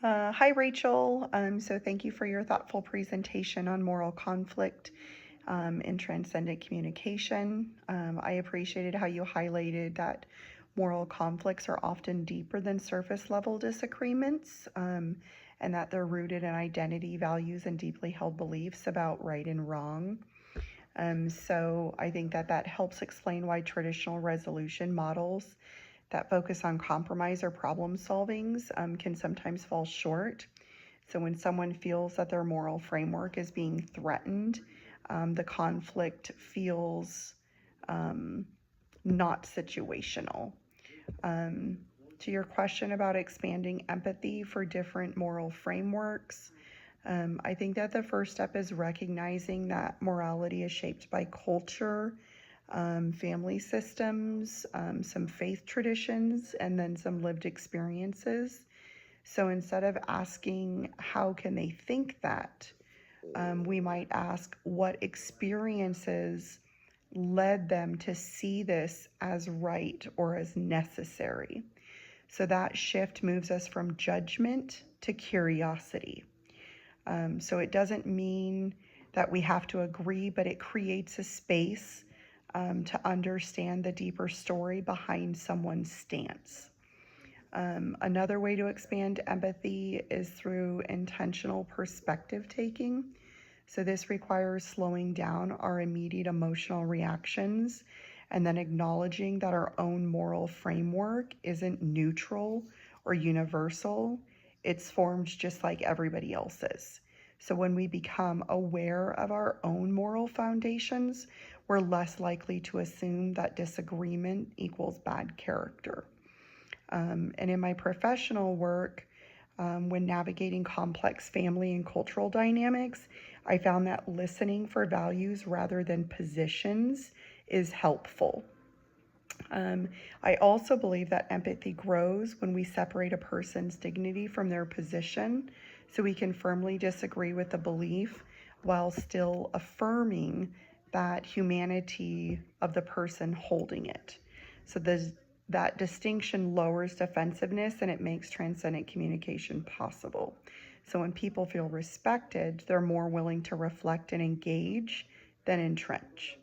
Hi, Rachel. So thank you for your thoughtful presentation on moral conflict in transcendent communication. I appreciated how you highlighted that moral conflicts are often deeper than surface level disagreements, and that they're rooted in identity, values, and deeply held beliefs about right and wrong. So I think that helps explain why traditional resolution models that focus on compromise or problem solvings can sometimes fall short. So when someone feels that their moral framework is being threatened, the conflict feels not situational. Um, to your question about expanding empathy for different moral frameworks, I think that the first step is recognizing that morality is shaped by culture, family systems, some faith traditions, and then some lived experiences. So instead of asking, how can they think that? We might ask, what experiences led them to see this as right or as necessary? So that shift moves us from judgment to curiosity. So it doesn't mean that we have to agree, but it creates a space to understand the deeper story behind someone's stance. Another way to expand empathy is through intentional perspective taking. So this requires slowing down our immediate emotional reactions and then acknowledging that our own moral framework isn't neutral or universal. It's formed just like everybody else's. So when we become aware of our own moral foundations, we're less likely to assume that disagreement equals bad character. And in my professional work, when navigating complex family and cultural dynamics, I found that listening for values rather than positions is helpful. I also believe that empathy grows when we separate a person's dignity from their position, so we can firmly disagree with the belief while still affirming that humanity of the person holding it. So that distinction lowers defensiveness and it makes transcendent communication possible. So when people feel respected, they're more willing to reflect and engage than entrench.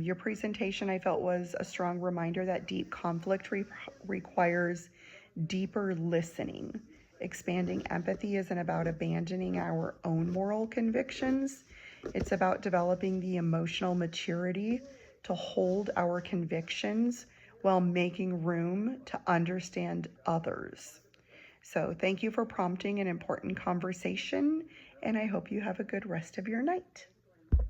Your presentation, I felt, was a strong reminder that deep conflict requires deeper listening. Expanding empathy isn't about abandoning our own moral convictions, it's about developing the emotional maturity to hold our convictions while making room to understand others. So, thank you for prompting an important conversation, and I hope you have a good rest of your night.